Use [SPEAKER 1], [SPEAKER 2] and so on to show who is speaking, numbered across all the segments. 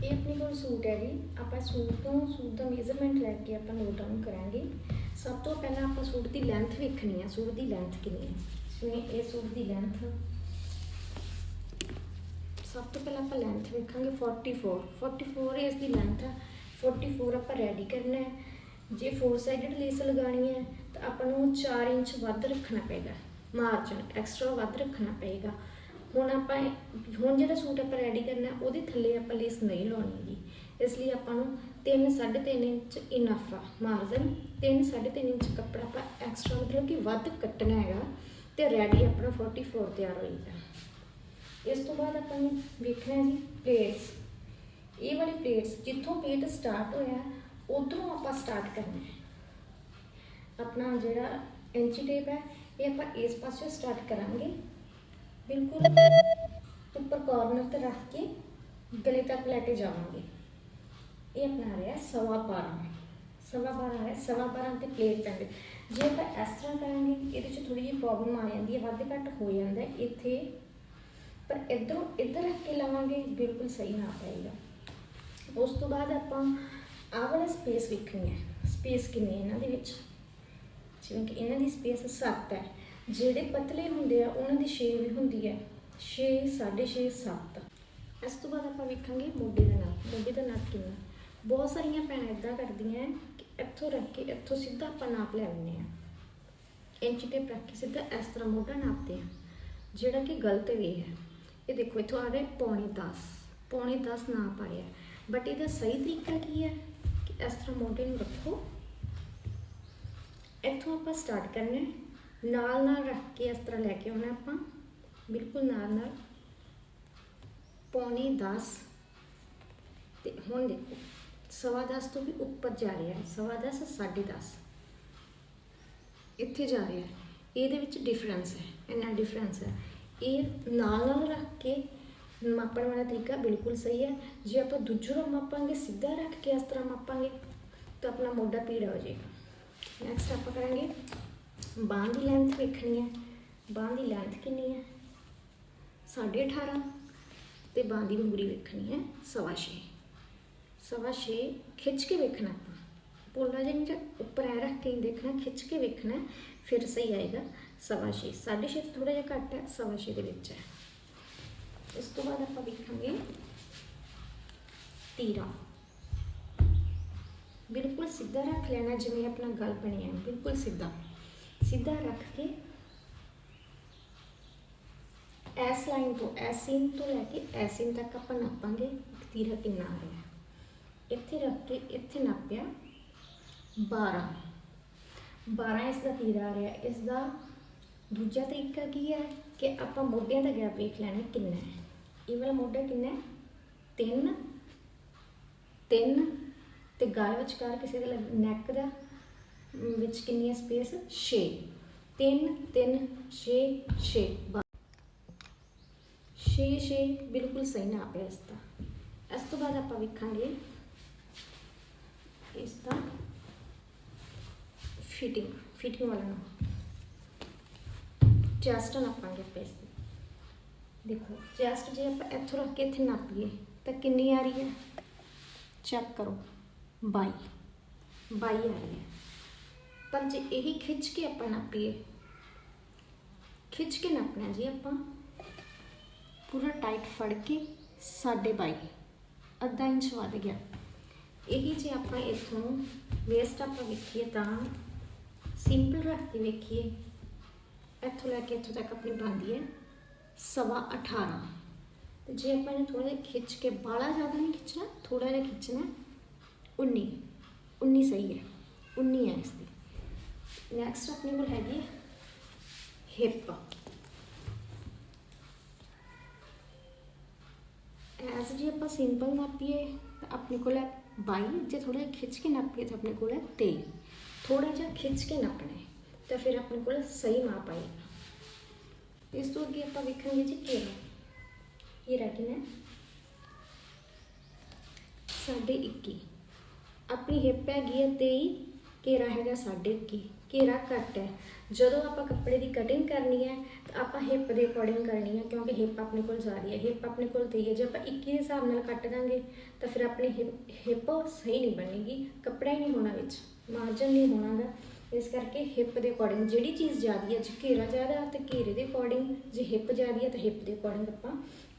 [SPEAKER 1] ये अपने को सूट है जी। आप सूट का मेजरमेंट लैके आप नोट डाउन करांगे। सब तो पहले आप सूट की लेंथ वेखनी है, सूट की लेंथ कितनी है। जिवें ये सूट की लेंथ सब तो पहले आप लेंथ वेखांगे 44 इसकी लेंथ है। 44 आप रेडी करना है। जे 4 साइडेड लेस लगानी है तो आपको 4 इंच वध रखना पेगा, मार्जिन एक्सट्रा वध रखना पेगा। हुण आप जो सूट आप रेडी करना वो थले आप लेस नहीं लानी जी, इसलिए आपको 3 साढ़े 3 इंच इनफ आ मार्जिन। 3 साढ़े 3 इंच कपड़ा आप एक्सट्रा मतलब कि वध कट्टना है तो रेडी अपना 44 तैयार होएगा। इस तो बाद अपन वेखना जी प्लेट्स। ये वाली प्लेट्स जितों पेट स्टार्ट होया उधरों आप स्टार्ट करना है। अपना जोड़ा इंची टेप है ये आप इस पास स्टार्ट करांगे, बिल्कुल ऊपर कॉर्नर पर रख के गले तक लेके जावांगे। ये अपना आ रहा है 12.5 है। 12.5 ते प्लेट पैंदे। जे आप इस तरह करांगे ये थोड़ी जी प्रॉब्लम आ जाती है, वध घट हो जाता है इत्थे, पर इधरों इधर रख के लावांगे बिल्कुल सही ना पाएगा। उस तो बाद आप वाला स्पेस वेखनी है, स्पेस कितनी है इन्हां दे विच। जिवें कि इन्हां दी स्पेस 7 है। जिहड़े पतले हुंदे आ उन्हां दी 6 भी हुंदी है, 6 6.5 7। इस तो बाद आप वेखांगे मोढे दा नाप। मोढे दा नाप कितना। बहुत सारियां भैणां इदां करदियां कि इत्थों रख के इत्थों सीधा आप नाप लै लैंदे आ। इंच टेप रख के सीधा इस तरह मोढा नापते हैं, जिहड़ा कि गलत वे है। ये देखो इतों आ रहा है 9.5 नाप आ रहा है, बट इसका सही तरीका की है कि इस तरह मोढे में रखो, इतों आप स्टार्ट करना नाल रख के इस तरह लैके आना आप बिल्कुल नाल 9.5। तो हुण देखो 10.15 तो भी उपर जा रहा है, 10.15 10.5 इत्थे जा रहा है। ये डिफरेंस है, इन्ना डिफरेंस है। ये नाल रख के मापण वाला तरीका बिल्कुल सही है। जे आप दूजों मापांगे सीधा रख के इस तरह मापांगे तो अपना मोढा पीड़ा हो जाएगा। नैक्सट आप करेंगे बांह की लेंथ वेखनी है। बांह की लेंथ कितनी है 18.5 तो बांह की मूरी वेखनी है 6.25 खिंच के वेखना। आप पोला जी उपर ऐ रख के देखना, खिंच के वेखना फिर सही आएगा 6.25। 6.5 तो थोड़ा जिहा घट है, 6.25 के विच है। इस तो बाद आप वेखांगे तीरा। बिल्कुल सीधा रख लेना जिवें अपना गल बनी है, बिल्कुल सीधा रख के इस लाइन तो इस सीन तो लैके इस सीन तक आप नापांगे तीरा कितना आ रहा है। इत्थे रख के इत्थे नापिया 12 इसका तीरा आ रहा है। इसका दूजा तरीका की है कि आप मोढियां का गैप वेख लेना कितना है। ये वाला मोढा कितना है 3 तो गल विचकार किसी नैक का विच कितनी स्पेस 6 3 3 6 6 6 6 बिल्कुल सही नाप है इसका। इस तो बाद आप वेखांगे इसका फिटिंग वाला नाप। चैस्ट नापांगे आप इसकी। देखो चैस्ट जे आप इत्थों रख के इत्थे नापीए तो कितनी आ रही है, चेक करो 22 आ रही है। पर जे यही खिंच के आप नापीए, खिंच के नापना जी आप पूरा टाइट फड़ के 22.5 अद्धा इंच वध गया। यही जे आप इत्थों वेस्ट आप वेखीए तो सिंपल रख के वेखीए इत्थों लैके इत्थों तक अपनी बनती है 18.25। तो जे अपने थोड़ा जिहा खिंच के बाला ज़्यादा नहीं खिंचना, थोड़ा जिहा खिंचना 19 सही है, 19 है इसकी। नैक्सट अपने को हैगी हिप। एज जी आप सिंपल नापीए तो अपने को 22, जो थोड़ा जिहा खिंच के नापीए तो अपने को 23। थोड़ा जिहा खिंच के नापना है तो फिर अपने को सही माप आएगा। इस तो अगे आप वेखांगे जी घेरा। घेरा कितना 21.5। अपनी हिप हैगी है 23, घेरा है 21.5। घेरा घट है। ਜਦੋਂ ਆਪਾਂ ਕੱਪੜੇ ਦੀ ਕਟਿੰਗ ਕਰਨੀ ਹੈ ਤਾਂ ਆਪਾਂ ਹਿੱਪ ਦੇ ਅਕੋਰਡਿੰਗ ਕਰਨੀ ਹੈ, ਕਿਉਂਕਿ ਹਿੱਪ ਆਪਣੇ ਕੋਲ ਜਾ ਰਹੀ ਹੈ, ਹਿੱਪ ਆਪਣੇ ਕੋਲ ਤੇਜ਼ ਹੈ। ਜੇ ਆਪਾਂ 21 ਦੇ ਹਿਸਾਬ ਨਾਲ ਕੱਟ ਦਾਂਗੇ ਤਾਂ ਫਿਰ ਆਪਣੀ ਹਿੱਪ ਸਹੀ ਨਹੀਂ ਬਣੇਗੀ, ਕੱਪੜਾ ਹੀ ਨਹੀਂ ਹੋਣਾ, ਵਿੱਚ ਮਾਰਜਨ ਨਹੀਂ ਹੋਣਾ ਗਾ। ਇਸ ਕਰਕੇ ਹਿੱਪ ਦੇ ਅਕੋਰਡਿੰਗ ਜਿਹੜੀ ਚੀਜ਼ ਜ਼ਿਆਦਾ ਹੈ, ਜੇ ਘੇਰਾ ਜ਼ਿਆਦਾ ਤਾਂ ਘੇਰੇ ਦੇ ਅਕੋਰਡਿੰਗ, ਜੇ ਹਿੱਪ ਜ਼ਿਆਦਾ ਹੈ ਤਾਂ ਹਿੱਪ ਦੇ ਅਕੋਰਡਿੰਗ ਆਪਾਂ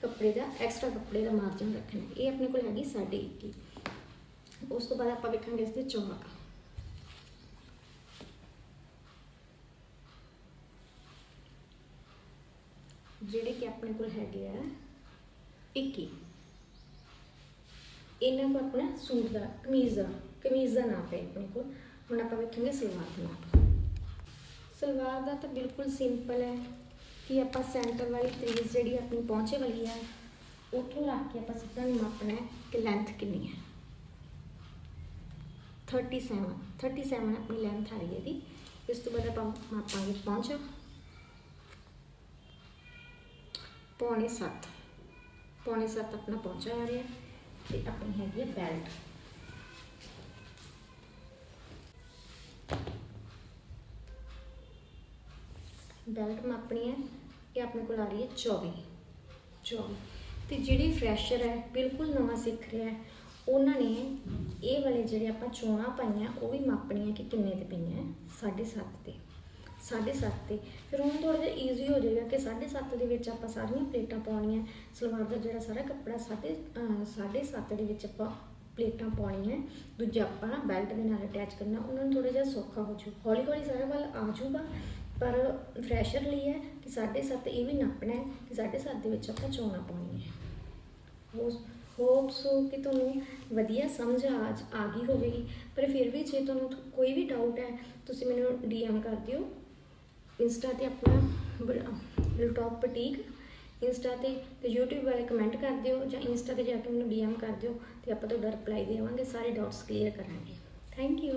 [SPEAKER 1] ਕੱਪੜੇ ਦਾ ਐਕਸਟਰਾ ਕੱਪੜੇ ਦਾ ਮਾਰਜਨ ਰੱਖਣਾ। ਇਹ ਆਪਣੇ ਕੋਲ ਹੈਗੀ 21.5। ਉਸ ਤੋਂ ਬਾਅਦ ਆਪਾਂ ਵੇਖਾਂਗੇ ਇਸ ਦੇ ਚੌਕ। ਜਿਹੜੇ ਕਿ ਆਪਣੇ ਕੋਲ ਹੈਗੇ ਆ 21। ਇਹਨਾਂ को अपना सूट का कमीज़ का नाप है अपने को। ਹੁਣ ਆਪਾਂ ਵੇਖਾਂਗੇ सलवार का नाप। सलवार का तो बिल्कुल सिंपल है कि आप सेंटर वाली तरीज जी अपनी पहुँचे वाली है उतों रख के आप सीधा मापना है कि लेंथ कितनी है। 37 अपनी लेंथ आ रही है जी। इस तो बाद आप मापांगे पहुँच पौने 7 अपना पहुँचा आ रहा है। तो अपनी हैगी बेल्ट। बेल्ट मापनी है ये अपने को आ रही है 24। तो जिहड़े फ्रैशर है बिल्कुल नवा सीख रहा है उन्होंने ये वाले जिहड़े आपां चोणां पाईआं वो भी मापनी है कि किन्ने ते पईआं 7.5 ते। फिर हम थोड़ा जिहा ईजी हो जाएगा कि 7.5 दे विच आपां सारियां प्लेटां पाउणियां। सलवार का जिहड़ा सारा कपड़ा 7.5 दे विच आपां प्लेटां पाउणियां, दूजा आपां बेल्ट दे नाल अटैच करना। उन्होंने थोड़ा जिहा सौखा हो जू, हौली हौली सारा वाल आ जूगा। पर फ्रैशर लिए है कि 7.5 ये भी नापना है कि 7.5 दे विच आपां चोणां पाउणियां है। होप सो कि तुहानूं वधिया समझ आ गई होवेगी। पर फिर भी जे तुहानूं कोई भी डाउट है तुसीं मैनूं DM कर दिओ इंस्टा ते अपना हिलटॉप बुटीक इंस्टा ते यूट्यूब वाले कमेंट कर दिओ जां इंस्टा ते जाके मैनूं DM कर दिओ ते आपां तुहाडा रिप्लाई देवांगे, सारे डाउट्स क्लीयर करांगे। Thank you.